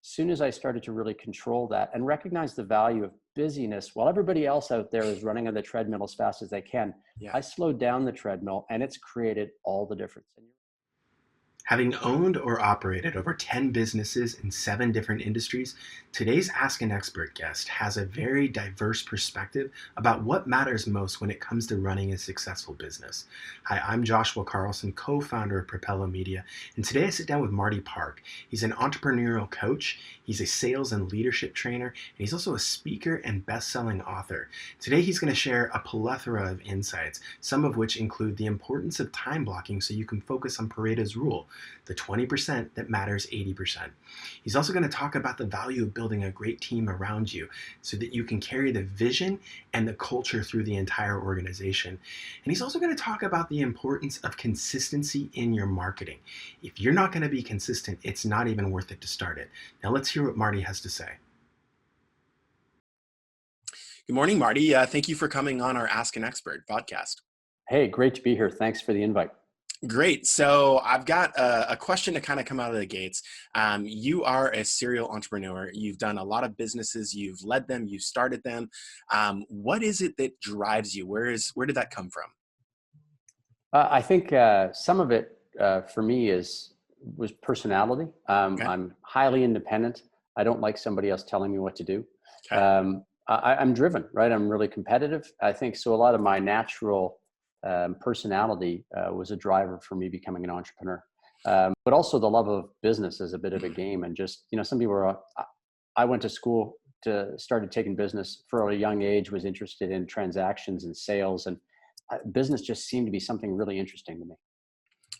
soon as I started to really control that and recognize the value of busyness, while everybody else out there is running on the treadmill as fast as they can, Yeah. I slowed down the treadmill, and it's created all the difference. Having owned or operated over 10 businesses in 7 different industries, today's Ask an Expert guest has a very diverse perspective about what matters most when it comes to running a successful business. Hi, I'm Joshua Carlson, co-founder of Propelo Media, and today I sit down with Marty Park. He's an entrepreneurial coach, he's a sales and leadership trainer, and he's also a speaker and best-selling author. Today he's going to share a plethora of insights, some of which include the importance of time blocking so you can focus on Pareto's rule, the 20% that matters 80%. He's also going to talk about the value of building a great team around you so that you can carry the vision and the culture through the entire organization. And he's also going to talk about the importance of consistency in your marketing. If you're not going to be consistent, it's not even worth it to start it. Now let's hear what Marty has to say. Good morning, Marty. Thank you for coming on our Ask an Expert podcast. Hey, great to be here. Thanks for the invite. Great. So I've got a question to kind of come out of the gates. You are a serial entrepreneur. You've done a lot of businesses. You've led them. You've started them. What is it that drives you? Where did that come from? I think some of it for me was personality. Okay. I'm highly independent. I don't like somebody else telling me what to do. Okay. I'm driven, right? I'm really competitive. I think so. A lot of my natural personality was a driver for me becoming an entrepreneur. But also the love of business is a bit of a game, and just some people are. I went to school started taking business for a young age. Was interested in transactions and sales, and business just seemed to be something really interesting to me.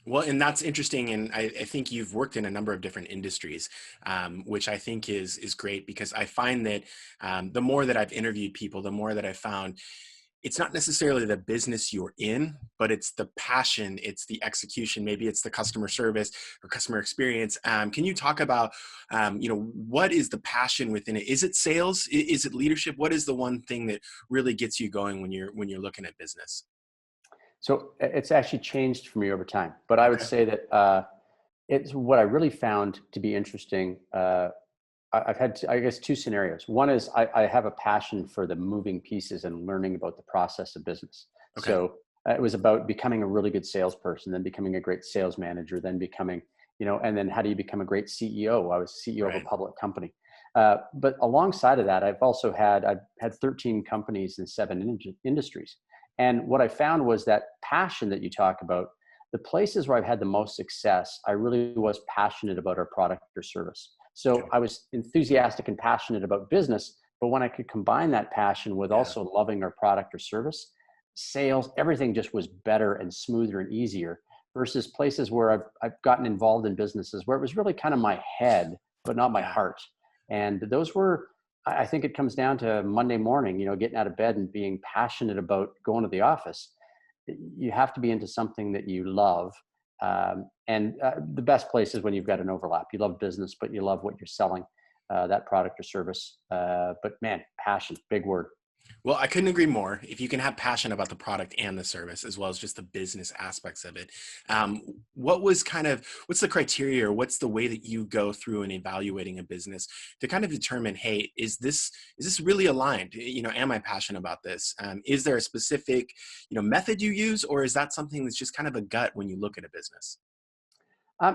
Well, and that's interesting, and I think you've worked in a number of different industries, which I think is great because I find that the more that I've interviewed people, the more that I've found it's not necessarily the business you're in, but it's the passion, it's the execution, maybe it's the customer service or customer experience. Can you talk about, what is the passion within it? Is it sales? Is it leadership? What is the one thing that really gets you going when you're looking at business? So it's actually changed for me over time. But I would Okay. say that it's what I really found to be interesting. I've had, I guess, two scenarios. One is I have a passion for the moving pieces and learning about the process of business. Okay. So it was about becoming a really good salesperson, then becoming a great sales manager, then becoming, and then how do you become a great CEO? I was CEO of a Right. public company. But alongside of that, I've had 13 companies in 7 industries. And what I found was that passion that you talk about, the places where I've had the most success, I really was passionate about our product or service. So Okay. I was enthusiastic and passionate about business, but when I could combine that passion with Yeah. also loving our product or service, sales, everything just was better and smoother and easier versus places where I've gotten involved in businesses where it was really kind of my head, but not my Yeah. heart. And those were, I think it comes down to Monday morning, getting out of bed and being passionate about going to the office. You have to be into something that you love. And the best place is when you've got an overlap. You love business, but you love what you're selling, that product or service. But man, passion, big word. Well, I couldn't agree more. If you can have passion about the product and the service, as well as just the business aspects of it, um, what's the criteria or what's the way that you go through in evaluating a business to kind of determine, hey, is this really aligned? Am I passionate about this? Is there a specific, method you use, or is that something that's just kind of a gut when you look at a business?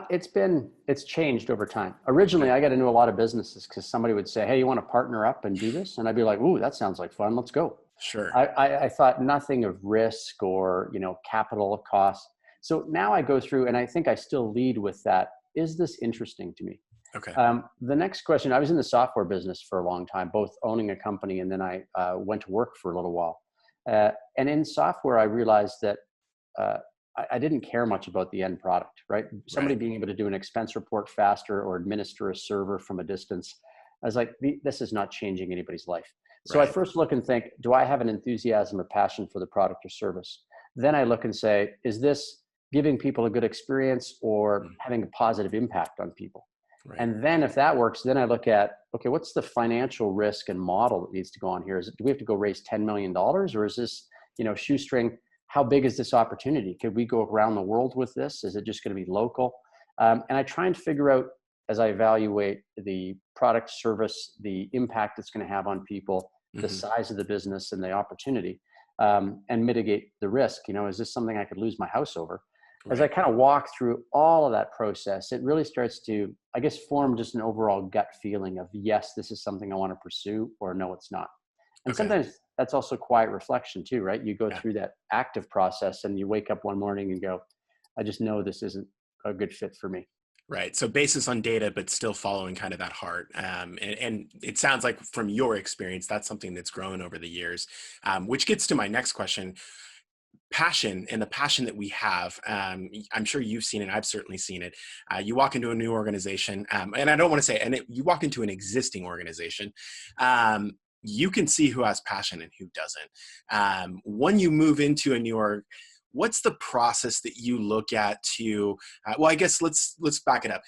It's changed over time. Okay. Originally, I got into a lot of businesses because somebody would say, "Hey, you want to partner up and do this?" And I'd be like, "Ooh, that sounds like fun. Let's go." Sure. I thought nothing of risk or capital costs. So now I go through, and I think I still lead with that. Is this interesting to me? Okay. The next question. I was in the software business for a long time, both owning a company and then I went to work for a little while. And in software, I realized that. Uh, I didn't care much about the end product, right? Somebody Right. being able to do an expense report faster or administer a server from a distance. I was like, this is not changing anybody's life. So I Right. first look and think, do I have an enthusiasm or passion for the product or service? Then I look and say, is this giving people a good experience or Mm. having a positive impact on people? Right. And then if that works, then I look at, okay, what's the financial risk and model that needs to go on here? Do we have to go raise $10 million or is this, shoestring? How big is this opportunity? Could we go around the world with this? Is it just going to be local? And I try and figure out as I evaluate the product, service, the impact it's going to have on people, the Hmm. size of the business and the opportunity, and mitigate the risk. Is this something I could lose my house over? As I Right. kind of walk through all of that process, it really starts to, I guess, form just an overall gut feeling of, yes, this is something I want to pursue, or no, it's not. And Okay. sometimes that's also quiet reflection too, right? You go Yeah. through that active process and you wake up one morning and go, I just know this isn't a good fit for me. Right. So basis on data, but still following kind of that heart. And it sounds like from your experience, that's something that's grown over the years, which gets to my next question. Passion and the passion that we have. I'm sure you've seen it. I've certainly seen it. You walk into a new organization, and I don't want to say, you walk into an existing organization. You can see who has passion and who doesn't. When you move into a new org, what's the process that you look at to? Well, I guess let's back it up.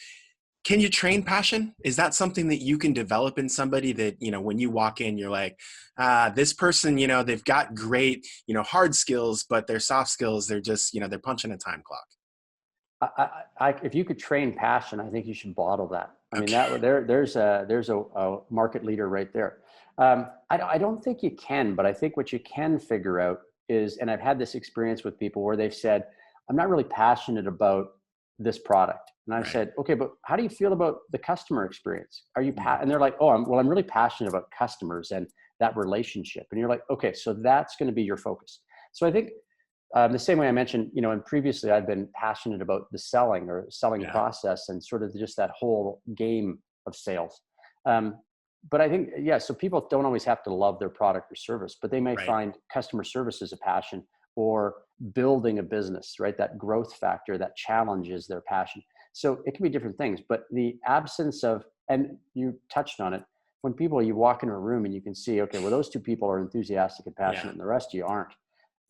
Can you train passion? Is that something that you can develop in somebody that, when you walk in, you're like, this person, they've got great, hard skills, but their soft skills, they're just, they're punching a time clock. If you could train passion, I think you should bottle that. I mean, Okay. there's a market leader right there. I don't think you can, but I think what you can figure out is, and I've had this experience with people where they've said, I'm not really passionate about this product. And I've Right. said, okay, but how do you feel about the customer experience? Mhm. And they're like, oh, I'm really passionate about customers and that relationship. And you're like, okay, so that's going to be your focus. So I think the same way I mentioned, and previously I've been passionate about the selling or selling Yeah. process and sort of just that whole game of sales. Um, but I think, yeah, so people don't always have to love their product or service, but they may Right. find customer service as a passion, or building a business, right? That growth factor, that challenge is their passion. So it can be different things, but the absence of, and you touched on it, when you walk into a room and you can see, okay, well, those two people are enthusiastic and Yeah. passionate and the rest of you aren't.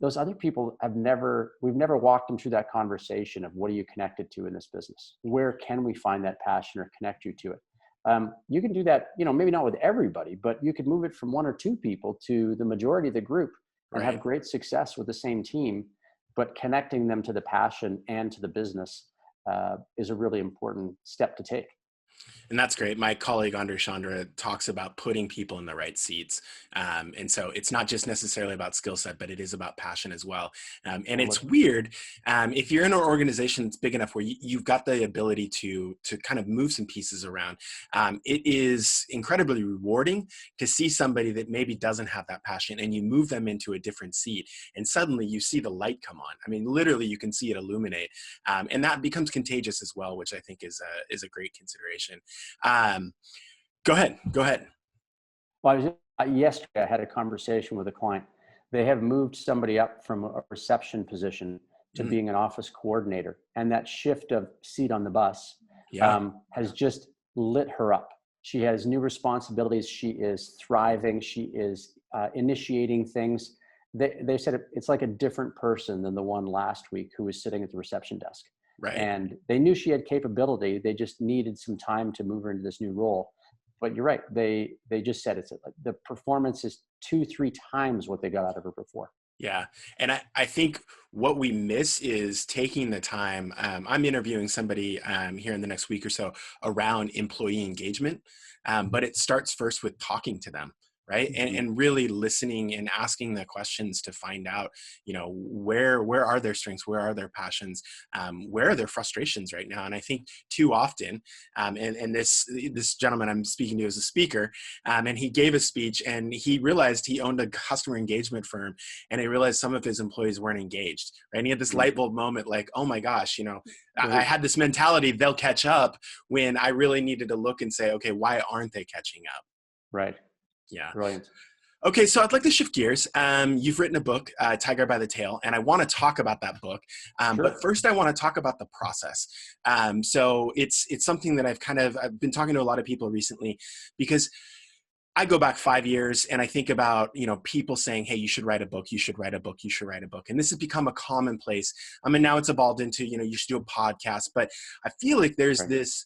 Those other people we've never walked them through that conversation of, what are you connected to in this business? Where can we find that passion or connect you to it? You can do that, maybe not with everybody, but you could move it from one or two people to the majority of the group and have Right. great success with the same team. But connecting them to the passion and to the business is a really important step to take. And that's great. My colleague Andre Chandra talks about putting people in the right seats. And so it's not just necessarily about skill set, but it is about passion as well. And Totally. it's weird if you're in an organization that's big enough where you've got the ability to kind of move some pieces around. It is incredibly rewarding to see somebody that maybe doesn't have that passion, and you move them into a different seat, and suddenly you see the light come on. I mean, literally, you can see it illuminate, and that becomes contagious as well, which I think is a great consideration. Um, Go ahead. Go ahead. Well, yesterday I had a conversation with a client. They have moved somebody up from a reception position to Mhm. being an office coordinator, and that shift of seat on the bus Yeah. has just lit her up. She has new responsibilities. She is thriving. She is initiating things. They said it's like a different person than the one last week who was sitting at the reception desk. Right. And they knew she had capability. They just needed some time to move her into this new role. But you're right. They just said it's like the performance is 2-3 times what they got out of her before. Yeah. And I think what we miss is taking the time. I'm interviewing somebody here in the next week or so around employee engagement. But it starts first with talking to them. Right. Mhm. And really listening and asking the questions to find out, where are their strengths? Where are their passions? Where are their frustrations right now? And I think too often, and this gentleman I'm speaking to is a speaker, and he gave a speech and he realized he owned a customer engagement firm, and he realized some of his employees weren't engaged, right? And he had this Mhm. light bulb moment, like, oh my gosh, I Right. had this mentality, they'll catch up, when I really needed to look and say, okay, why aren't they catching up? Right. Yeah. Brilliant. Okay, so I'd like to shift gears. You've written a book, Tiger by the Tail, and I want to talk about that book. But Sure. first, I want to talk about the process. So it's something that I've been talking to a lot of people recently, because I go back 5 years and I think about, people saying, hey, you should write a book, you should write a book, you should write a book. And this has become a commonplace. I mean, now it's evolved into, you should do a podcast, but I feel like there's Right. this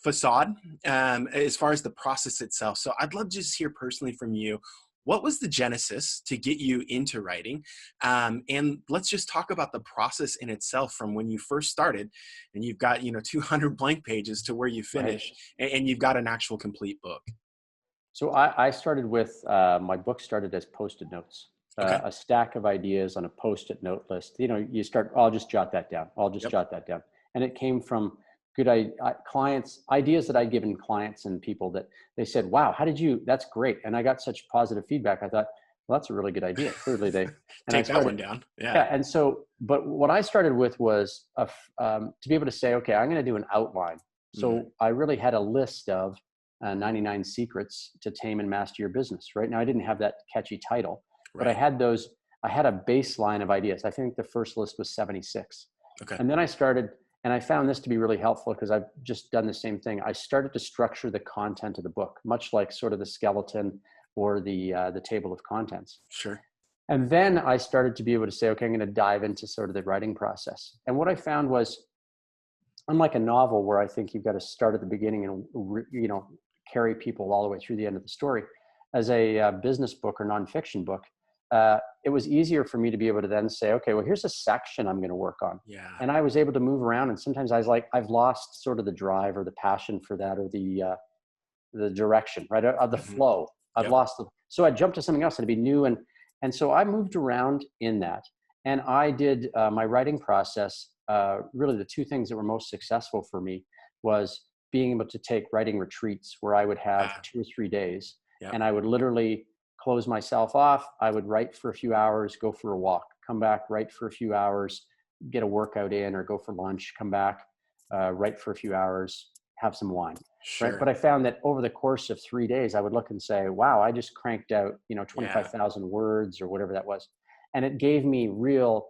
facade as far as the process itself. So I'd love to just hear personally from you, what was the genesis to get you into writing? And let's just talk about the process in itself from when you first started and you've got, 200 blank pages to where you Right. finish and you've got an actual complete book. So I started with my book started as Post-it notes, Okay. a stack of ideas on a Post-it note list. You start. I'll just jot that down. I'll just Yep. jot that down. And it came from clients, ideas that I'd given clients and people that they said, "Wow, how did you? That's great." And I got such positive feedback. I thought, well, that's a really good idea. Clearly, and I Take that started. one down. Yeah. Yeah, and so, but what I started with was to be able to say, okay, I'm going to do an outline. Mm, So I really had a list of 99 secrets to tame and master your business. Right now, I didn't have that catchy title, but I right. had those. I had a baseline of ideas. I think the first list was 76, Okay. and then I started, and I found this to be really helpful because I've just done the same thing. I started to structure the content of the book, much like sort of the skeleton or the table of contents. Sure. And then I started to be able to say, okay, I'm going to dive into sort of the writing process. And what I found was, unlike a novel where I think you've got to start at the beginning and carry people all the way through the end of the story, as a business book or nonfiction book, it was easier for me to be able to then say, okay, well, here's a section I'm going to work on. Yeah. And I was able to move around. And sometimes I was like, I've lost sort of the drive or the passion for that, or the direction, right, of the Hmm. flow. I've Yep. lost the. So I jumped to something else and it'd be new, and so I moved around in that, and I did my writing process. Really, the two things that were most successful for me was being able to take writing retreats where I would have Ah, 2 or 3 days, yep. and I would literally close myself off. I would write for a few hours, go for a walk, come back, write for a few hours, get a workout in, or go for lunch, come back, write for a few hours, have some wine. Right. Sure. But I found that over the course of 3 days, I would look and say, wow, I just cranked out, Yeah. 25,000 words or whatever that was. And it gave me real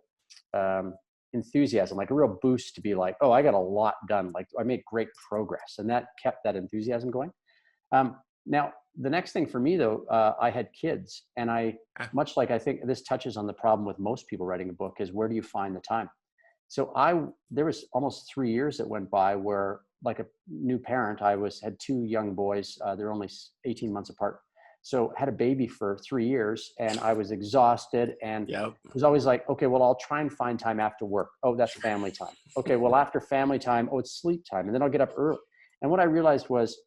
um, enthusiasm, like a real boost to be like, oh, I got a lot done. Like I made great progress. And that kept that enthusiasm going. Now, the next thing for me, though, I had kids. And Ah, much like I think this touches on the problem with most people writing a book, is where do you find the time? So there was almost 3 years that went by where, like a new parent, had two young boys. They're only 18 months apart. So had a baby for 3 years, and I was exhausted, and yep. it was always like, okay, well, I'll try and find time after work. Oh, that's family time. Okay, well, after family time, oh, it's sleep time, and then I'll get up early. And what I realized was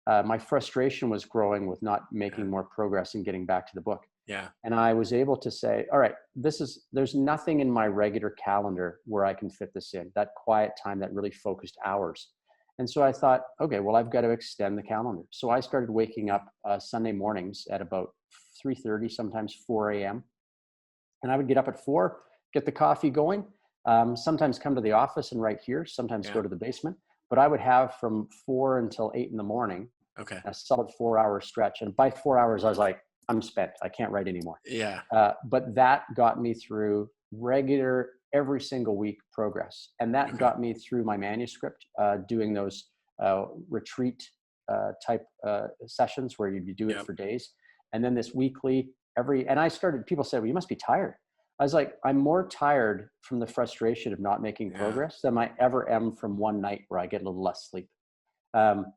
my frustration was growing with not Yeah. making more progress in getting back to the book. Yeah. And I was able to say, all right, there's nothing in my regular calendar where I can fit this in, that quiet time, that really focused hours. And so I thought, okay, well, I've got to extend the calendar. So I started waking up Sunday mornings at about 3:30, sometimes 4 a.m. And I would get up at 4, get the coffee going, sometimes come to the office and write here, sometimes Yeah. go to the basement. But I would have from 4 until 8 in the morning, Okay. a solid 4 hour stretch. And by 4 hours, I was like, I'm spent. I can't write anymore. Yeah. But that got me through regular, every single week progress. And that Okay. got me through my manuscript, doing those retreat type sessions where you do it Yep. for days. And then this weekly, and I started, people said, well, you must be tired. I was like, I'm more tired from the frustration of not making Yeah. progress than I ever am from one night where I get a little less sleep. Um,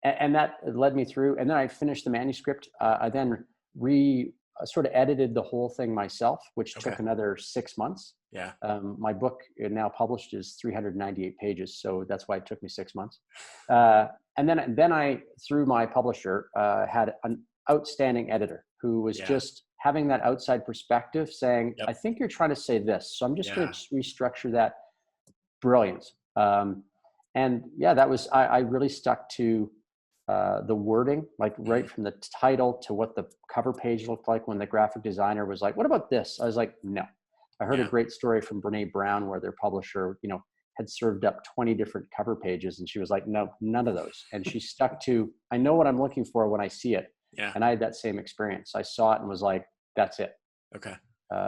and that led me through. And then I finished the manuscript. I then sort of edited the whole thing myself, which Okay. took another 6 months. Yeah. My book now published is 398 pages, so that's why it took me 6 months. And then I, through my publisher, had an outstanding editor who was Yeah. just having that outside perspective, saying, Yep. "I think you're trying to say this, so I'm just going Yeah. to restructure that." Brilliant. And yeah, that was I really stuck to the wording, like Mm, right from the title to what the cover page looked like. When the graphic designer was like, "What about this?" I was like, "No." I heard a yeah. great story from Brene Brown where their publisher, had served up 20 different cover pages, and she was like, "No, none of those." And she stuck to, "I know what I'm looking for when I see it." Yeah. And I had that same experience. I saw it and was like, "That's it." Okay.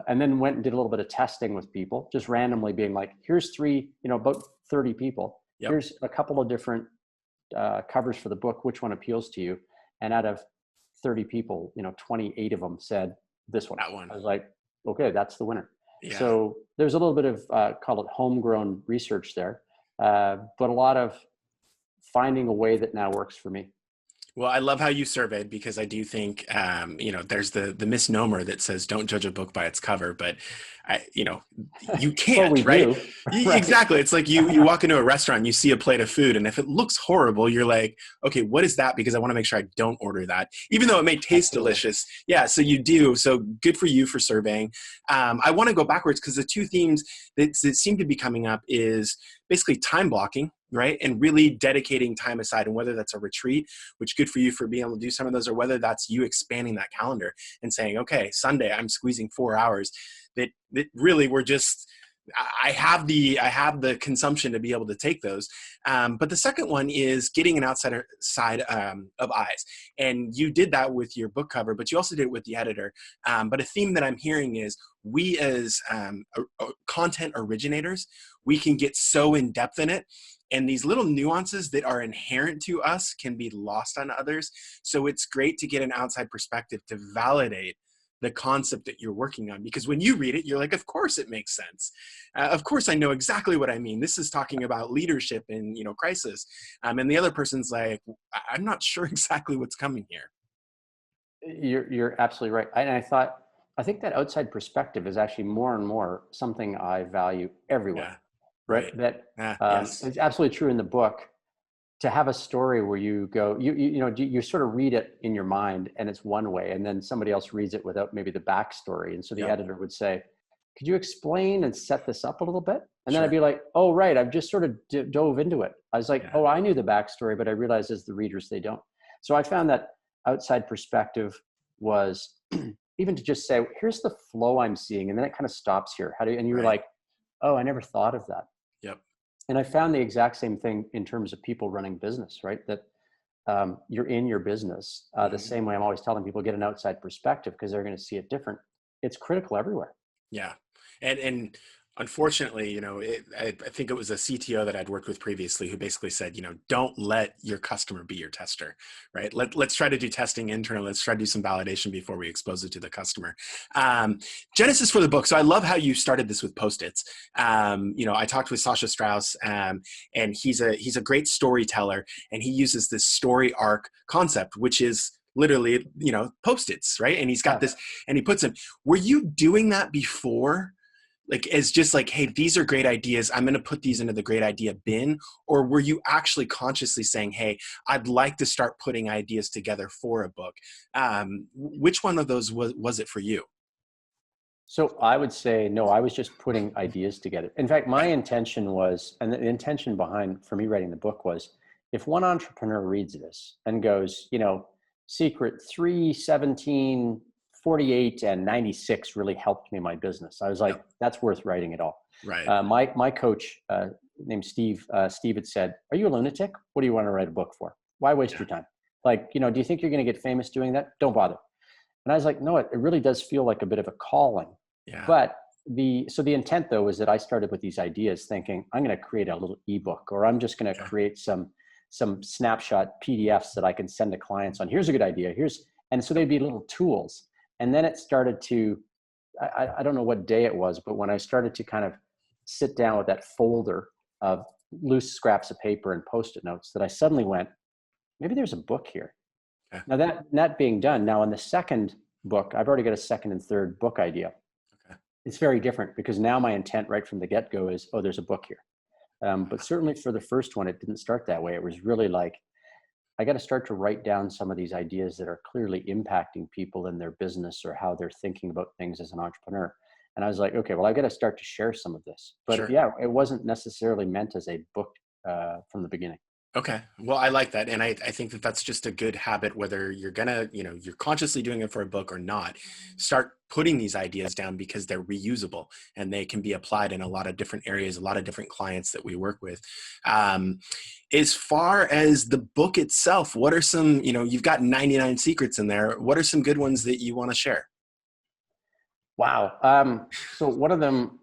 And then went and did a little bit of testing with people, just randomly being like, here's three, about 30 people. Yep. Here's a couple of different covers for the book. Which one appeals to you? And out of 30 people, 28 of them said this one. That one. I was like, okay, that's the winner. Yeah. So there's a little bit of, call it homegrown research there, but a lot of finding a way that now works for me. Well, I love how you surveyed, because I do think, there's the misnomer that says don't judge a book by its cover, but you But we can't, right? do, right? Exactly. It's like you walk into a restaurant, you see a plate of food, and if it looks horrible, you're like, okay, what is that? Because I want to make sure I don't order that, even though it may taste Absolutely. delicious. Yeah, so you do. So good for you for surveying. I want to go backwards, because the two themes that seem to be coming up is basically time blocking, right? And really dedicating time aside, and whether that's a retreat, which good for you for being able to do some of those, or whether that's you expanding that calendar and saying, okay, Sunday, I'm squeezing 4 hours that really were just, I have the consumption to be able to take those. But the second one is getting an outsider side of eyes. And you did that with your book cover, but you also did it with the editor. But a theme that I'm hearing is we as content originators, we can get so in depth in it. And these little nuances that are inherent to us can be lost on others. So it's great to get an outside perspective to validate the concept that you're working on, because when you read it, you're like, of course it makes sense. Of course I know exactly what I mean. This is talking about leadership in crisis. And the other person's like, I'm not sure exactly what's coming here. You're absolutely right. And I think that outside perspective is actually more and more something I value everywhere, Yeah, right. right? That Yes. it's absolutely true in the book. To have a story where you go, you sort of read it in your mind and it's one way, and then somebody else reads it without maybe the backstory, and so the Yep. editor would say, could you explain and set this up a little bit? And then I'd Sure. be like, oh right, I've just sort of dove into it. I was like, Yeah. oh, I knew the backstory, but I realized as the readers they don't. So I found that outside perspective was even to just say, here's the flow I'm seeing, and then it kind of stops here. How do you, and you were Right. like, oh, I never thought of that. Yep. And I found the exact same thing in terms of people running business, right? That you're in your business the Mhm. same way I'm always telling people, get an outside perspective because they're going to see it different. It's critical everywhere. Yeah. And unfortunately, I think it was a CTO that I'd worked with previously who basically said, don't let your customer be your tester, right? Let's try to do testing internally. Let's try to do some validation before we expose it to the customer. Genesis for the book. So I love how you started this with Post-its. I talked with Sasha Strauss, and he's a great storyteller, and he uses this story arc concept, which is literally, Post-its, right? And he's got Yeah. this, and he puts them. Were you doing that before? Like, as just like, hey, these are great ideas, I'm going to put these into the great idea bin? Or were you actually consciously saying, hey, I'd like to start putting ideas together for a book? Which one of those was it for you? So I would say, no, I was just putting ideas together. In fact, my Okay. intention was, and the intention behind for me writing the book was, if one entrepreneur reads this and goes, secret 3, 17, 48, and 96 really helped me in my business. I was like, Yep. that's worth writing it all. Right. My coach named Steve, Steve had said, are you a lunatic? What do you want to write a book for? Why waste Yeah. your time? Like, do you think you're going to get famous doing that? Don't bother. And I was like, no, it really does feel like a bit of a calling. Yeah. But the intent though was that I started with these ideas thinking I'm going to create a little ebook, or I'm just going to Okay. create some snapshot PDFs that I can send to clients on, here's a good idea. And so they'd be little tools. And then it started to, I don't know what day it was, but when I started to kind of sit down with that folder of loose scraps of paper and Post-it notes, that I suddenly went, maybe there's a book here. Okay. Now that being done, now in the second book, I've already got a second and third book idea. Okay. It's very different because now my intent right from the get-go is, oh, there's a book here. But certainly for the first one, it didn't start that way. It was really like, I got to start to write down some of these ideas that are clearly impacting people in their business or how they're thinking about things as an entrepreneur. And I was like, okay, well, I got to start to share some of this. But Sure. yeah, it wasn't necessarily meant as a book from the beginning. Okay. Well, I like that. And I think that that's just a good habit, whether you're gonna, you're consciously doing it for a book or not. Start putting these ideas down, because they're reusable and they can be applied in a lot of different areas, a lot of different clients that we work with. As far as the book itself, what are some, you've got 99 secrets in there. What are some good ones that you want to share? Wow. So one of them,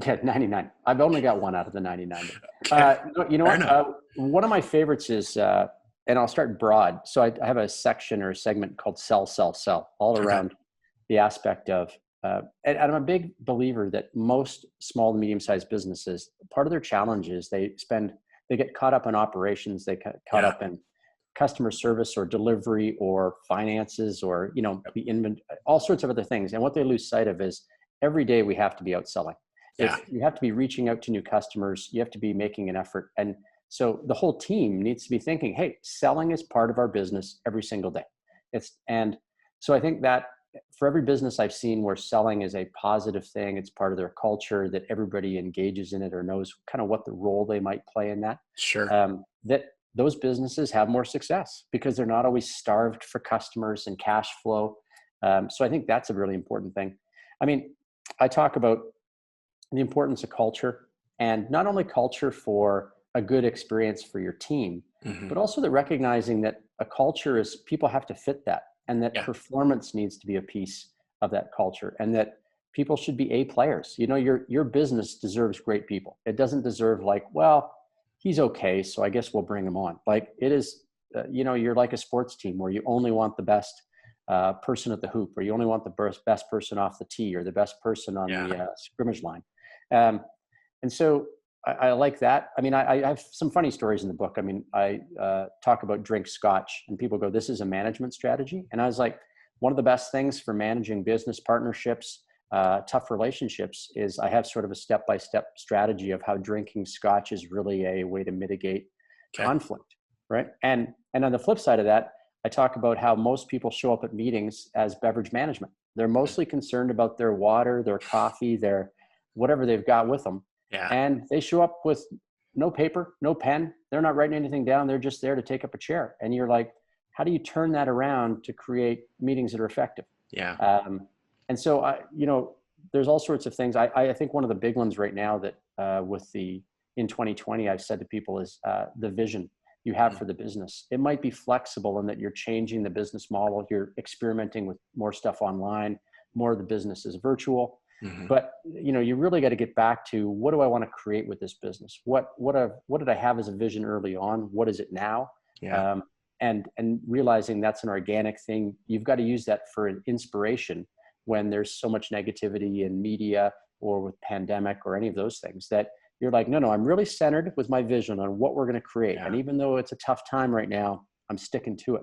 yeah, 99. I've only got one out of the 99. Okay. You know Fair what? enough. One of my favorites is, and I'll start broad. So I have a section or a segment called sell, sell, sell, all Okay. around the aspect of, and I'm a big believer that most small to medium-sized businesses, part of their challenge is they get caught up in operations. They get caught Yeah. up in customer service or delivery or finances or, all sorts of other things. And what they lose sight of is every day we have to be out selling. Yeah. You have to be reaching out to new customers. You have to be making an effort. And so the whole team needs to be thinking, hey, selling is part of our business every single day. And so I think that for every business I've seen where selling is a positive thing, it's part of their culture, that everybody engages in it or knows kind of what the role they might play in that, Sure. that those businesses have more success because they're not always starved for customers and cash flow. So I think that's a really important thing. I mean, I talk about the importance of culture, and not only culture for a good experience for your team, but also the recognizing that a culture is people have to fit that, and that performance needs to be a piece of that culture, and that people should be A players. Your business deserves great people. It doesn't deserve like, well, he's okay, so I guess we'll bring him on. Like it is, you're like a sports team where you only want the best person at the hoop, or you only want the best person off the tee, or the best person on the scrimmage line. And so I like that. I mean, I have some funny stories in the book. I mean, I talk about drink scotch, and people go, this is a management strategy. And I was like, one of the best things for managing business partnerships, tough relationships, is I have sort of a step-by-step strategy of how drinking scotch is really a way to mitigate conflict, right? And on the flip side of that, I talk about how most people show up at meetings as beverage management. They're mostly concerned about their water, their coffee, their whatever they've got with them. Yeah. And they show up with no paper, no pen. They're not writing anything down. They're just there to take up a chair. And you're like, how do you turn that around to create meetings that are effective? Yeah. And so, there's all sorts of things. I think one of the big ones right now that in 2020, I've said to people is the vision you have for the business. It might be flexible in that you're changing the business model. You're experimenting with more stuff online. More of the business is virtual. But you really got to get back to, what do I want to create with this business? What did I have as a vision early on? What is it now? Yeah. And realizing that's an organic thing. You've got to use that for an inspiration when there's so much negativity in media or with pandemic or any of those things, that you're like, no, I'm really centered with my vision on what we're going to create. And even though it's a tough time right now, I'm sticking to it.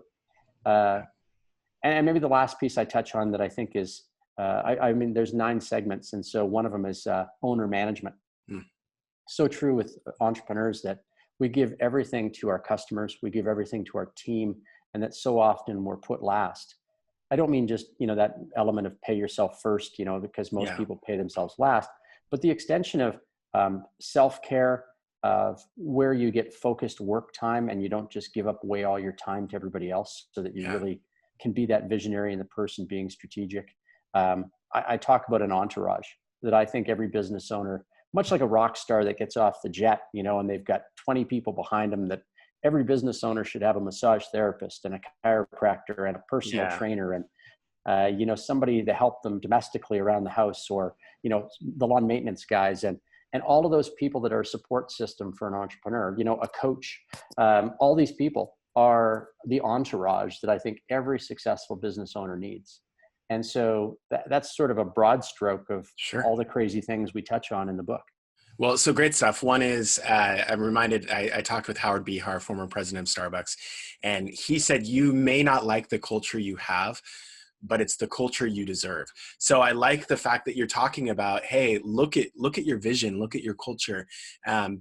And maybe the last piece I touch on that I think is, I mean, there's 9 segments. And so one of them is owner management. So true with entrepreneurs that we give everything to our customers. We give everything to our team. And that so often we're put last. I don't mean just, that element of pay yourself first, because most people pay themselves last, but the extension of self-care, of where you get focused work time and you don't just give up away all your time to everybody else, so that you really can be that visionary and the person being strategic. I talk about an entourage that I think every business owner, much like a rock star that gets off the jet, and they've got 20 people behind them, that every business owner should have a massage therapist and a chiropractor and a personal trainer and, somebody to help them domestically around the house, or, the lawn maintenance guys and all of those people that are a support system for an entrepreneur, a coach. All these people are the entourage that I think every successful business owner needs. And so that's sort of a broad stroke of all the crazy things we touch on in the book. Well, so great stuff. One is, I'm reminded, I talked with Howard Behar, former president of Starbucks, and he said, you may not like the culture you have, but it's the culture you deserve. So I like the fact that you're talking about, hey, look at your vision, look at your culture,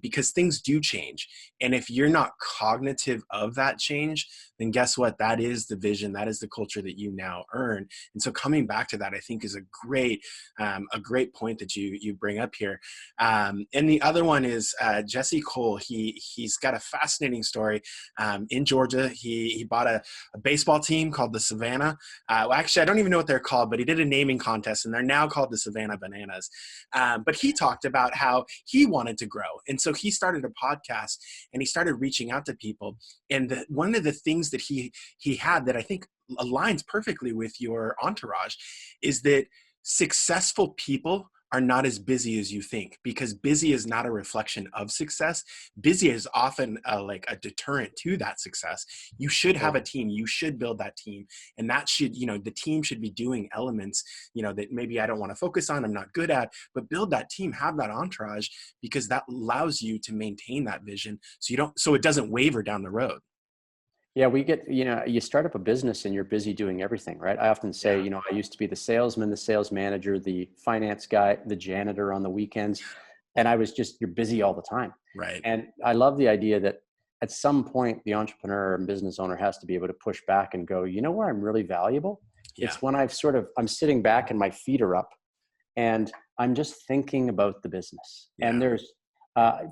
because things do change. And if you're not cognitive of that change, then guess what? That is the vision, that is the culture that you now earn. And so coming back to that, I think is a great point that you bring up here. And the other one is Jesse Cole. He's got a fascinating story. In Georgia, he bought a baseball team called the Savannah. Actually, I don't even know what they're called, but he did a naming contest, and they're now called the Savannah Bananas. But he talked about how he wanted to grow. And so he started a podcast, and he started reaching out to people. And one of the things that he had that I think aligns perfectly with your entourage is that successful people are not as busy as you think, because busy is not a reflection of success. Busy is often like a deterrent to that success. You should have a team. You should build that team. And that should, the team should be doing elements, that maybe I don't want to focus on, I'm not good at, but build that team, have that entourage, because that allows you to maintain that vision. So it doesn't waver down the road. Yeah, we get, you start up a business and you're busy doing everything, right? I often say, Yeah. I used to be the salesman, the sales manager, the finance guy, the janitor on the weekends. And you're busy all the time. Right. And I love the idea that at some point, the entrepreneur and business owner has to be able to push back and go, you know where I'm really valuable? Yeah. It's when I'm sitting back and my feet are up and I'm just thinking about the business. And Yeah.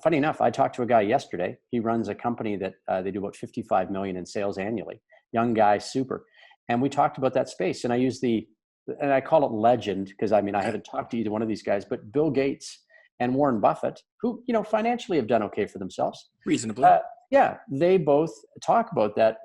funny enough, I talked to a guy yesterday. He runs a company that they do about 55 million in sales annually. Young guy, super. And we talked about that space. And and I call it legend because I Okay. haven't talked to either one of these guys, but Bill Gates and Warren Buffett, who, financially have done okay for themselves. Reasonably. Uh, yeah, they both talk about that.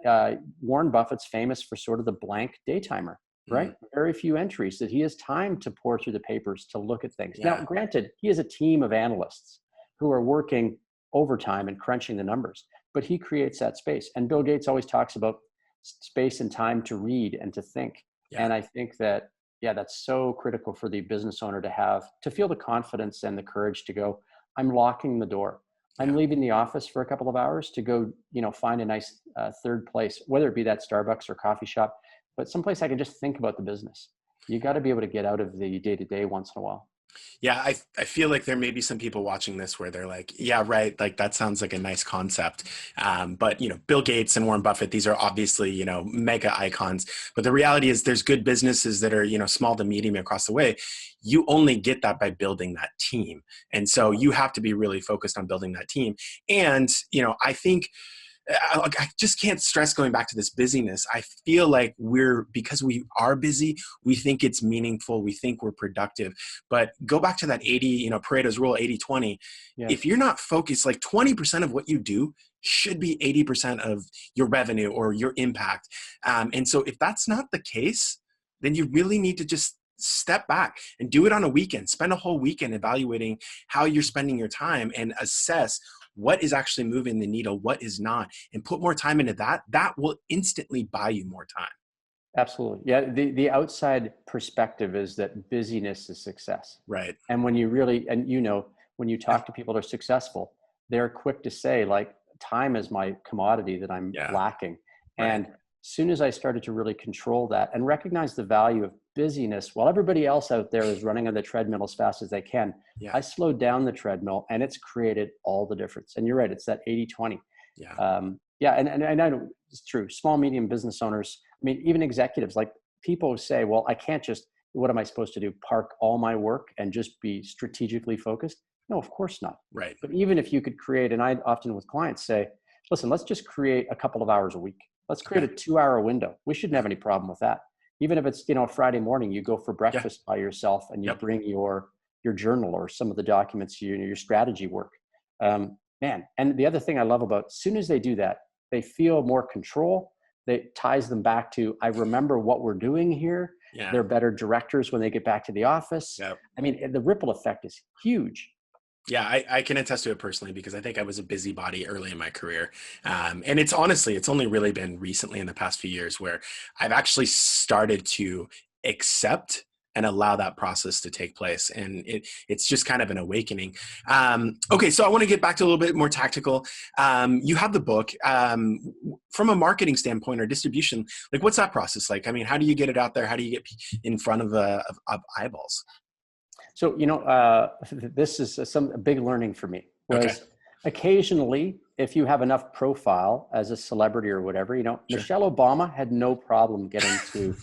Warren Buffett's famous for sort of the blank daytimer, Mm. right? Very few entries that he has time to pour through the papers to look at things. Now, Yeah. granted, he has a team of analysts who are working overtime and crunching the numbers, but he creates that space. And Bill Gates always talks about space and time to read and to think. Yeah. And I think that, yeah, that's so critical for the business owner to feel the confidence and the courage to go, I'm locking the door. I'm Yeah. leaving the office for a couple of hours to go, find a nice third place, whether it be that Starbucks or coffee shop, but someplace I can just think about the business. You got to be able to get out of the day to day once in a while. Yeah, I feel like there may be some people watching this where they're like, yeah, right, like that sounds like a nice concept. But Bill Gates and Warren Buffett, these are obviously, mega icons. But the reality is there's good businesses that are, small to medium across the way. You only get that by building that team. And so you have to be really focused on building that team. And, I think I just can't stress going back to this busyness. I feel like because we are busy, we think it's meaningful, we think we're productive. But go back to that 80, Pareto's rule, 80-20. Yes. If you're not focused, like 20% of what you do should be 80% of your revenue or your impact. And so if that's not the case, then you really need to just step back and do it on a weekend. Spend a whole weekend evaluating how you're spending your time and assess what is actually moving the needle, what is not, and put more time into that. That will instantly buy you more time. Absolutely. Yeah. The outside perspective is that busyness is success. Right. And when you really, and when you talk to people that are successful, they're quick to say, like, time is my commodity that I'm Yeah. lacking. Right. And as soon as I started to really control that and recognize the value of busyness while everybody else out there is running on the treadmill as fast as they can, Yeah. I slowed down the treadmill and it's created all the difference. And you're right, it's that 80-20. Yeah. Yeah. And I know it's true. Small, medium business owners, even executives, like people say, well, I can't just, what am I supposed to do? Park all my work and just be strategically focused? No, of course not. Right. But even if you could create, and I often with clients say, listen, let's just create a couple of hours a week. Let's create Okay. a 2-hour window. We shouldn't have any problem with that. Even if it's, a Friday morning, you go for breakfast by yourself and you Yep. bring your journal or some of the documents, your strategy work. Man, and the other thing I love about, as soon as they do that, they feel more control. That ties them back to, I remember what we're doing here. Yeah. They're better directors when they get back to the office. Yep. The ripple effect is huge. Yeah, I can attest to it personally because I think I was a busybody early in my career. And it's only really been recently in the past few years where I've actually started to accept and allow that process to take place. And it's just kind of an awakening. Okay, so I want to get back to a little bit more tactical. You have the book. From a marketing standpoint or distribution, like what's that process like? How do you get it out there? How do you get in front of eyeballs? So, this is a big learning for me Okay. was occasionally, if you have enough profile as a celebrity or whatever, Sure. Michelle Obama had no problem getting to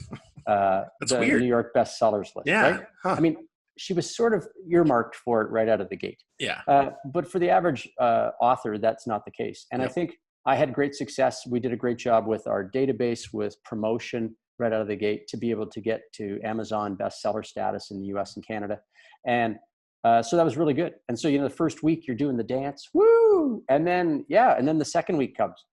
That's the weird. New York bestsellers list, Yeah. right? Huh. She was sort of earmarked for it right out of the gate. Yeah. But for the average author, that's not the case. And Yep. I think I had great success. We did a great job with our database, with promotion right out of the gate to be able to get to Amazon bestseller status in the US and Canada. And so that was really good. And so, the first week you're doing the dance, woo! And then the second week comes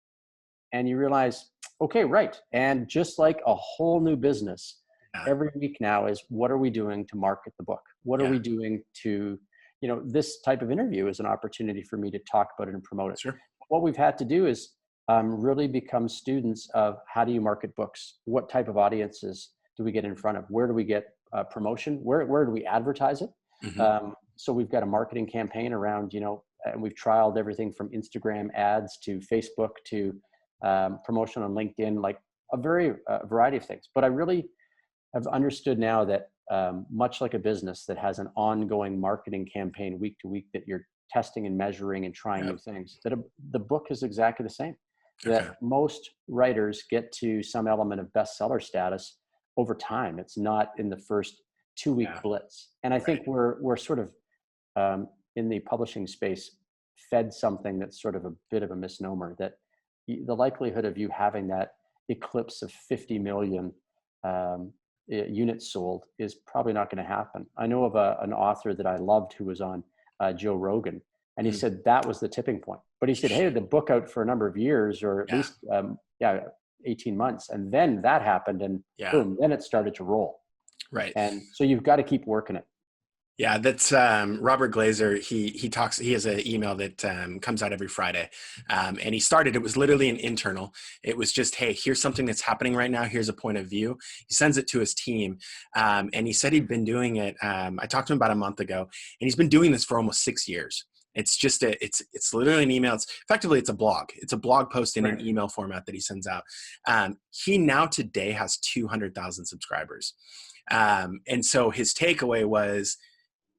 and you realize, okay, right. And just like a whole new business, Yeah. every week now is, what are we doing to market the book? What are Yeah. we doing to, this type of interview is an opportunity for me to talk about it and promote it. Sure. What we've had to do is really become students of how do you market books? What type of audiences do we get in front of? Where do we get promotion? Where do we advertise it? Mm-hmm. So we've got a marketing campaign around, and we've trialed everything from Instagram ads to Facebook to promotion on LinkedIn, like a variety of things. But I really have understood now that much like a business that has an ongoing marketing campaign week to week that you're testing and measuring and trying new things, that the book is exactly the same. Okay. That most writers get to some element of bestseller status over time. It's not in the first 2-week blitz. And I think we're sort of in the publishing space fed something that's sort of a bit of a misnomer, that the likelihood of you having that eclipse of 50 million units sold is probably not going to happen. I know of an author that I loved who was on Joe Rogan, and he said that was the tipping point. But he said, hey, the book out for a number of years, or at least 18 months, and then that happened, and boom, then it started to roll. Right. And so you've got to keep working it. Yeah, that's Robert Glazer. He talks. He has an email that comes out every Friday, and he started. It was literally an internal. It was just, hey, here's something that's happening right now. Here's a point of view. He sends it to his team, and he said he'd been doing it. I talked to him about a month ago, and he's been doing this for almost 6 years. It's just it's literally an email. It's effectively a blog. It's a blog post in an email format that he sends out. He now today has 200,000 subscribers, and so his takeaway was,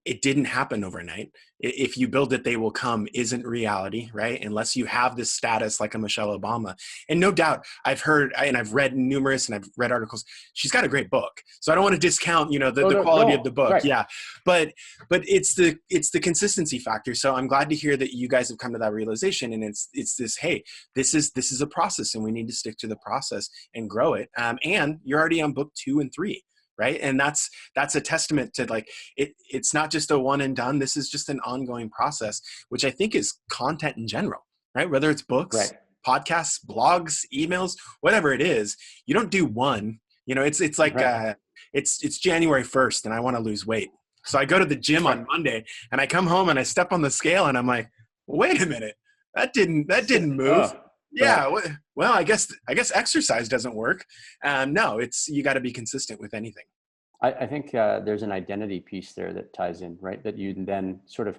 it didn't happen overnight. If you build it, they will come isn't reality, right? Unless you have this status like a Michelle Obama. And no doubt, I've heard, and I've read numerous, and I've read articles. She's got a great book, so I don't want to discount, the quality of the book. Right. Yeah, but it's the consistency factor. So I'm glad to hear that you guys have come to that realization, and it's this, hey, this is a process, and we need to stick to the process and grow it. And you're already on book 2 and 3. Right. And that's a testament to, like, it's not just a one and done. This is just an ongoing process, which I think is content in general, right? Whether it's books, podcasts, blogs, emails, whatever it is, you don't do one, it's like, it's January 1st and I want to lose weight. So I go to the gym on Monday and I come home and I step on the scale and I'm like, wait a minute, that didn't move. Yeah. Well, I guess exercise doesn't work. No, you got to be consistent with anything. I think there's an identity piece there that ties in, right? That you then sort of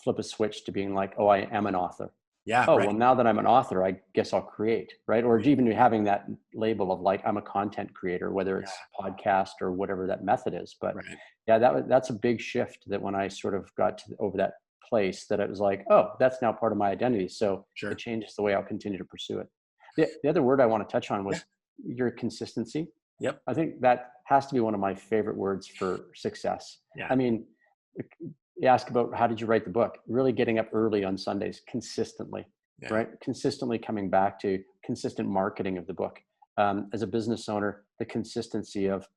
flip a switch to being like, oh, I am an author. Yeah. Oh, well, now that I'm an author, I guess I'll create, right? Or even having that label of, like, I'm a content creator, whether it's podcast or whatever that method is. But that's a big shift, that when I sort of got over that place, that it was like, oh, that's now part of my identity. So it changes the way I'll continue to pursue it. The other word I want to touch on was your consistency. Yep. I think that has to be one of my favorite words for success. Yeah. I mean, you ask about how did you write the book? Really getting up early on Sundays consistently, right? Consistently coming back to consistent marketing of the book. As a business owner, the consistency of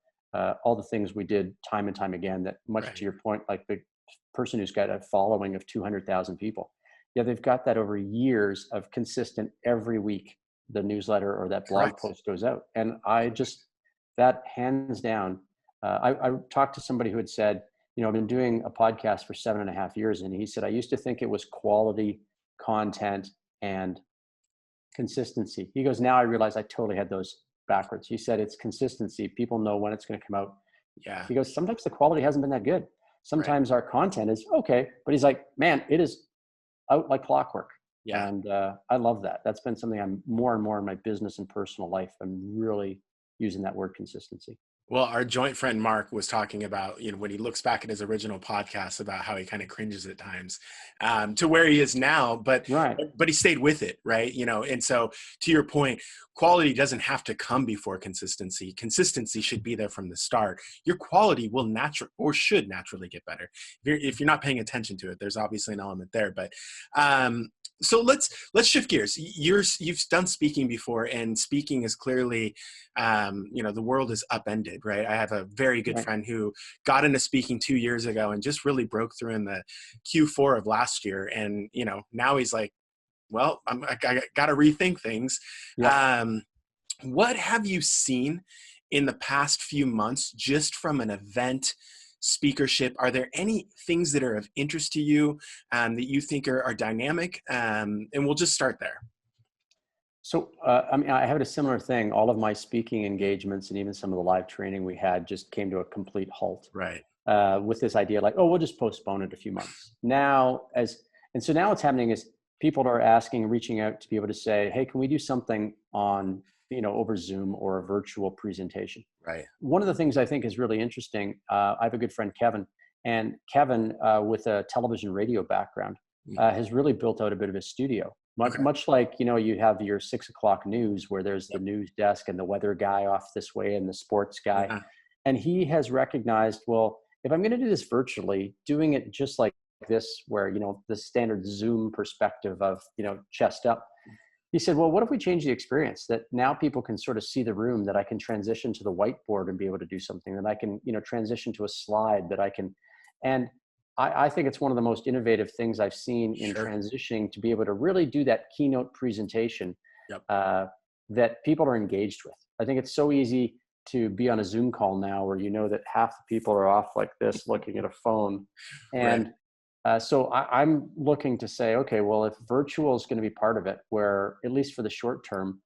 all the things we did time and time again, that much to your point, like the person who's got a following of 200,000 people. Yeah, they've got that over years of consistent every week, the newsletter or that blog post goes out. And that hands down, I talked to somebody who had said, I've been doing a podcast for 7.5 years. And he said, I used to think it was quality content and consistency. He goes, now I realize I totally had those backwards. He said, it's consistency. People know when it's going to come out. Yeah. He goes, sometimes the quality hasn't been that good. Sometimes our content is okay, but he's like, man, it is out like clockwork. Yeah. And I love that. That's been something I'm more and more in my business and personal life. I'm really using that word consistency. Well, our joint friend Mark was talking about, when he looks back at his original podcast, about how he kind of cringes at times to where he is now, but he stayed with it, right? And so to your point, quality doesn't have to come before consistency. Consistency should be there from the start. Your quality will should naturally get better. If you're not paying attention to it, there's obviously an element there, but so let's shift gears. You've done speaking before, and speaking is clearly, the world is upended, right? I have a very good friend who got into speaking 2 years ago and just really broke through in the Q4 of last year. And, now he's like, well, I got to rethink things. Yeah. What have you seen in the past few months, just from an event speakership? Are there any things that are of interest to you that you think are dynamic? And we'll just start there. So, I had a similar thing. All of my speaking engagements and even some of the live training we had just came to a complete halt. Right. With this idea, like, oh, we'll just postpone it a few months. So now what's happening is people are asking, reaching out to be able to say, hey, can we do something on, over Zoom or a virtual presentation? Right. One of the things I think is really interesting, I have a good friend, Kevin, and Kevin, with a television radio background, Mm. has really built out a bit of a studio. Much, Okay. much like, you have your 6 o'clock news where there's the Yep. news desk and the weather guy off this way and the sports guy. Yeah. And he has recognized, well, if I'm going to do this virtually, doing it just like this, where, the standard Zoom perspective of, chest up, he said, well, what if we change the experience that now people can sort of see the room, that I can transition to the whiteboard and be able to do something, that I can, transition to a slide that I can. And I think it's one of the most innovative things I've seen in Sure. transitioning to be able to really do that keynote presentation Yep. that people are engaged with. I think it's so easy to be on a Zoom call now where that half the people are off like this looking at a phone. Right. And so I'm looking to say, okay, well, if virtual is going to be part of it, where at least for the short term,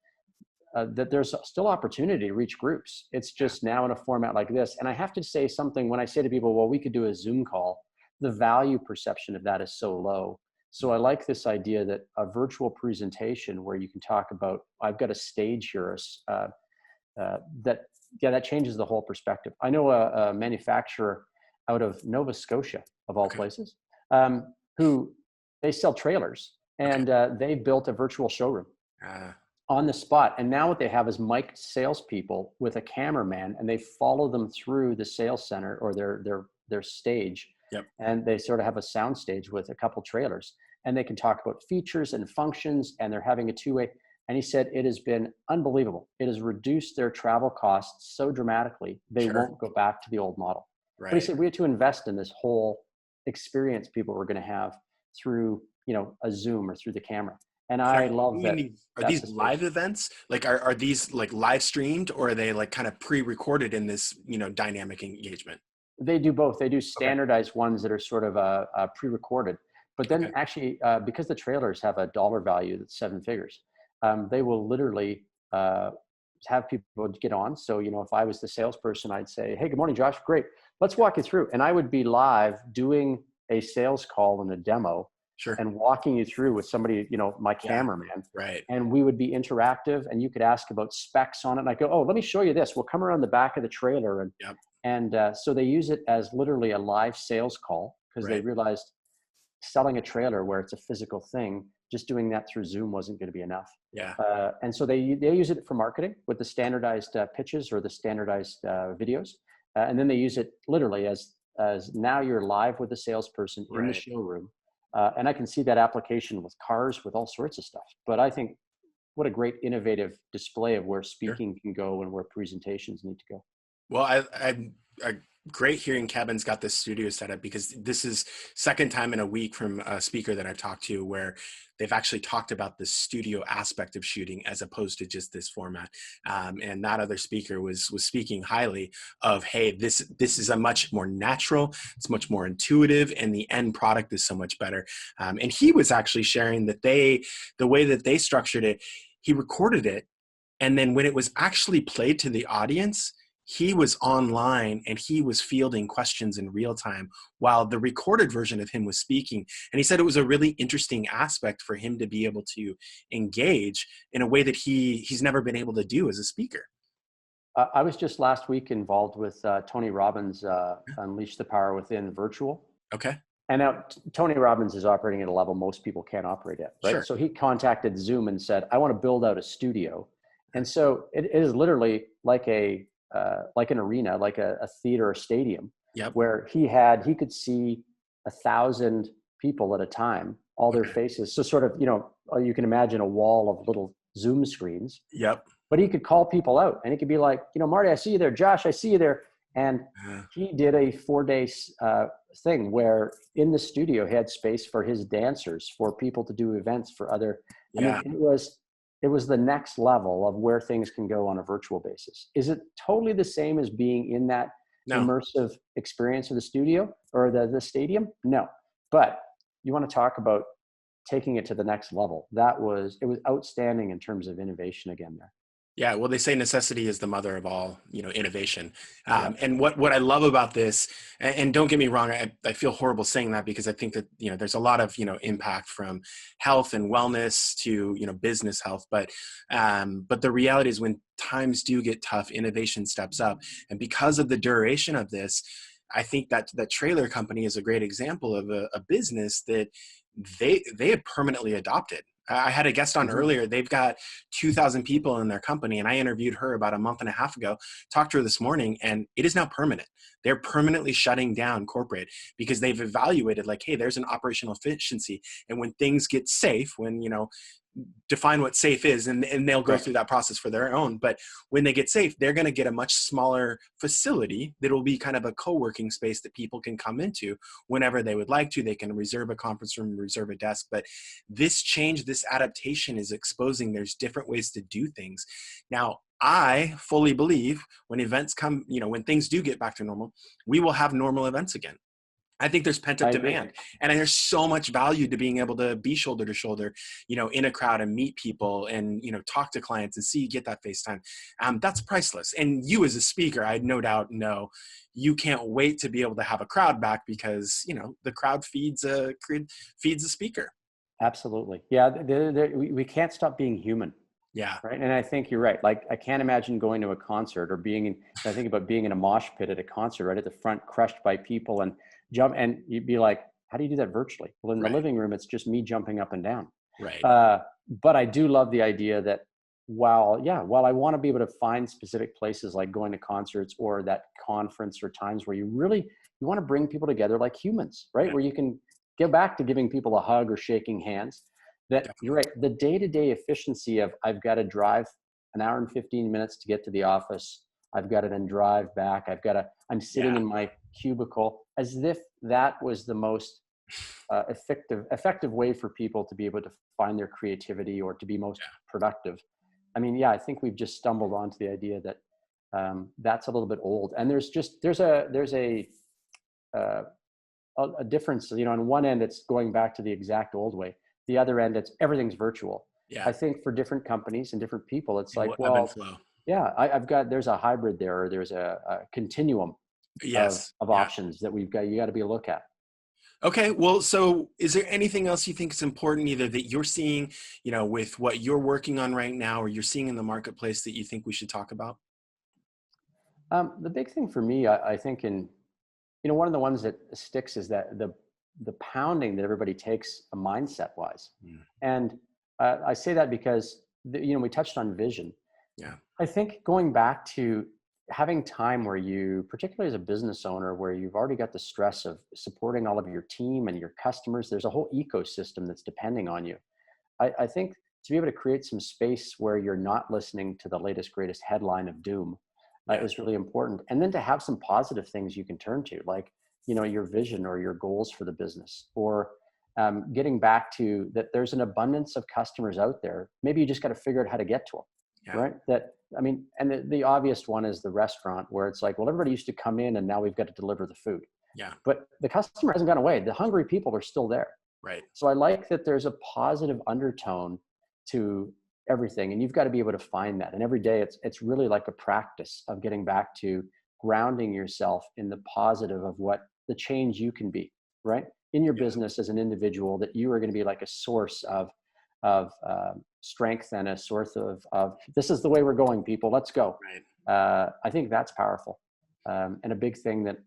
that there's still opportunity to reach groups. It's Yeah. just now in a format like this. And I have to say something when I say to people, well, we could do a Zoom call, the value perception of that is so low. So I like this idea that a virtual presentation where you can talk about, I've got a stage here, that, yeah, that changes the whole perspective. I know a manufacturer out of Nova Scotia, of all Okay. places, who they sell trailers, Okay. and they built a virtual showroom Uh, on the spot. And now what they have is mic'd salespeople with a cameraman, and they follow them through the sales center or their stage, yep. and they sort of have a sound stage with a couple trailers, and they can talk about features and functions, and they're having a two-way. And he said it has been unbelievable. It has reduced their travel costs so dramatically they Sure. won't go back to the old model. But he Right. said we had to invest in this whole experience people were going to have through a Zoom or through the camera. And So I love that. are That's these the live space. events? Like, are these like live streamed, or are they like kind of pre-recorded in this, dynamic engagement? They do both. They do Okay. standardized ones that are sort of pre-recorded, but then Okay. actually, because the trailers have a dollar value that's seven figures, they will literally have people get on. So if I was the salesperson, I'd say, "Hey, good morning, Josh. Great, let's walk you through," and I would be live doing a sales call and a demo, Sure. and walking you through with somebody, my Yeah. cameraman, Right. and we would be interactive, and you could ask about specs on it, and I go, "Oh, let me show you this. We'll come around the back of the trailer," and Yep. so they use it as literally a live sales call because they Right. realized selling a trailer where it's a physical thing, just doing that through Zoom wasn't going to be enough. Yeah. And so they use it for marketing with the standardized pitches or the standardized videos, and then they use it literally as now you're live with the salesperson in the Right. showroom, and I can see that application with cars, with all sorts of stuff. But I think what a great innovative display of where Sure. speaking can go and where presentations need to go. Well, I great hearing Kevin's got this studio set up, because this is second time in a week from a speaker that I've talked to where they've actually talked about the studio aspect of shooting as opposed to just this format. And that other speaker was speaking highly of, hey, this is a much more natural, it's much more intuitive, and the end product is so much better. And he was actually sharing that the way that they structured it, he recorded it, and then when it was actually played to the audience, he was online and he was fielding questions in real time while the recorded version of him was speaking. And he said it was a really interesting aspect for him to be able to engage in a way that he's never been able to do as a speaker. I was just last week involved with Tony Robbins' Unleash the Power Within virtual. Okay. And now Tony Robbins is operating at a level most people can't operate at, right? Sure. So he contacted Zoom and said, "I want to build out a studio." And so it is literally like like an arena, like a theater or stadium, Yep. where he could see 1,000 people at a time, all their Okay. faces. So sort of, you can imagine a wall of little Zoom screens, Yep. but he could call people out, and he could be like, Marty, I see you there. Josh, I see you there. And Uh, he did a 4-day thing where in the studio he had space for his dancers, for people to do events for other. I yeah. mean, it was the next level of where things can go on a virtual basis. Is it totally the same as being in that No. immersive experience of the studio or the stadium? No. But you want to talk about taking it to the next level. It was outstanding in terms of innovation again there. Yeah, well, they say necessity is the mother of all, innovation. Yeah. And what I love about this, and don't get me wrong, I feel horrible saying that because I think that, there's a lot of, impact from health and wellness to, business health. But the reality is when times do get tough, innovation steps up. And because of the duration of this, I think that the trailer company is a great example of a business that they had permanently adopted. I had a guest on Hmm. earlier. They've got 2,000 people in their company, and I interviewed her about a month and a half ago. Talked to her this morning, and it is now permanent. They're permanently shutting down corporate because they've evaluated, like, hey, there's an operational efficiency, and when things get safe, when define what safe is, and they'll go Right. through that process for their own. But when they get safe, they're going to get a much smaller facility that will be kind of a co-working space that people can come into whenever they would like to. They can reserve a conference room, reserve a desk. But this change, this adaptation is exposing there's different ways to do things. Now, I fully believe when events come, when things do get back to normal, we will have normal events again. I think there's pent I up agree. demand, and there's so much value to being able to be shoulder to shoulder, in a crowd and meet people and, talk to clients and get that FaceTime. That's priceless. And you as a speaker, I no doubt know you can't wait to be able to have a crowd back because, the crowd feeds a speaker. Absolutely. Yeah. We can't stop being human. Yeah. Right. And I think you're right. Like, I can't imagine going to a concert or being in, I think about being in a mosh pit at a concert right at the front, crushed by people and jump. And you'd be like, how do you do that virtually? Well, in the Right. living room, it's just me jumping up and down. Right. Uh, but I do love the idea that while I want to be able to find specific places like going to concerts or that conference or times where you want to bring people together like humans, right? Yeah. Where you can get back to giving people a hug or shaking hands. That you're Definitely. right. The day-to-day efficiency of I've got to drive an hour and 15 minutes to get to the office. I've got to then drive back. I'm sitting Yeah. in my cubicle as if that was the most effective way for people to be able to find their creativity or to be most productive. I mean, yeah, I think we've just stumbled onto the idea that that's a little bit old. And uh, there's a difference. On one end, it's going back to the exact old way. The other end, it's everything's virtual. Yeah. I think for different companies and different people, it's It like, will ebb and well, flow. yeah, there's a hybrid there, or there's a continuum Yes. of Yeah. options that you got to be a look at. Okay, well, so is there anything else you think is important, either that you're seeing, with what you're working on right now, or you're seeing in the marketplace that you think we should talk about? The big thing for me, I think, one of the ones that sticks is that the pounding that everybody takes mindset wise. Mm. And I say that because we touched on vision. Yeah. I think going back to having time where you, particularly as a business owner, where you've already got the stress of supporting all of your team and your customers, there's a whole ecosystem that's depending on you. I think to be able to create some space where you're not listening to the latest, greatest headline of doom Yeah. is really important. And then to have some positive things you can turn to, like, your vision or your goals for the business, or getting back to that there's an abundance of customers out there. Maybe you just got to figure out how to get to them, Yeah. right? I mean, and the obvious one is the restaurant, where it's like, well, everybody used to come in and now we've got to deliver the food. Yeah. But the customer hasn't gone away. The hungry people are still there. Right. So I like that there's a positive undertone to everything, and you've got to be able to find that. And every day, it's really like a practice of getting back to grounding yourself in the positive of what the change you can be, right, in your Yeah. business as an individual. That you are going to be like a source of strength and a source of this is the way we're going, people. Let's go. Right. I think that's powerful, and a big thing that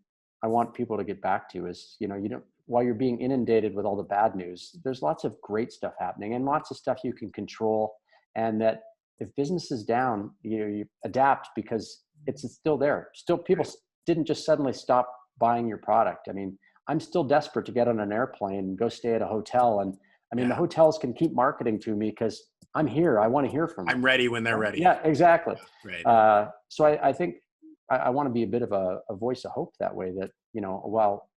I want people to get back to is, you don't, while you're being inundated with all the bad news, there's lots of great stuff happening and lots of stuff you can control. And that if business is down, you adapt because it's still there. Still, people didn't just suddenly stop buying your product. I mean, I'm still desperate to get on an airplane and go stay at a hotel. And I mean, the Yeah. hotels can keep marketing to me because I'm here. I want to hear from them. I'm ready when they're ready. Yeah, exactly. Right. So I think I want to be a bit of a voice of hope that way, that, while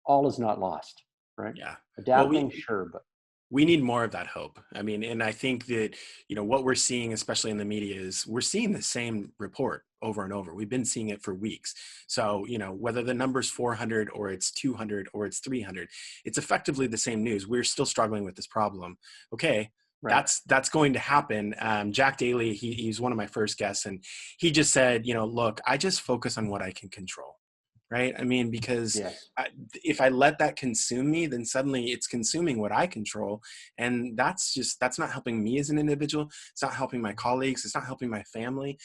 all is not lost, right? Yeah. Well, Adapting, sure, but we need more of that hope. I mean, and I think that, what we're seeing, especially in the media, is we're seeing the same report over and over. We've been seeing it for weeks. So, whether the number's 400 or it's 200 or it's 300, it's effectively the same news. We're still struggling with this problem. Okay, Right. that's going to happen. Jack Daly, he's one of my first guests, and he just said, look, I just focus on what I can control. Right. I mean, because Yes. if I let that consume me, then suddenly it's consuming what I control. And that's not helping me as an individual. It's not helping my colleagues. It's not helping my family.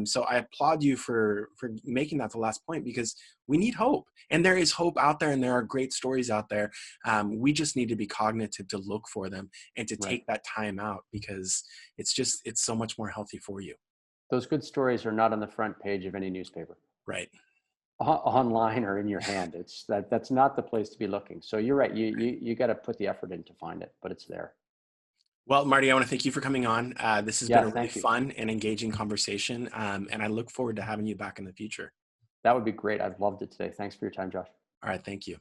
So I applaud you for making that the last point, because we need hope, and there is hope out there, and there are great stories out there. We just need to be cognitive to look for them and to Right. take that time out, because it's so much more healthy for you. Those good stories are not on the front page of any newspaper. Right. Online or in your hand. That's not the place to be looking. So you're right. You got to put the effort in to find it, but it's there. Well, Marty, I want to thank you for coming on. This has been Yeah, a really thank you. fun and engaging conversation, and I look forward to having you back in the future. That would be great. I've loved it today. Thanks for your time, Josh. All right, thank you.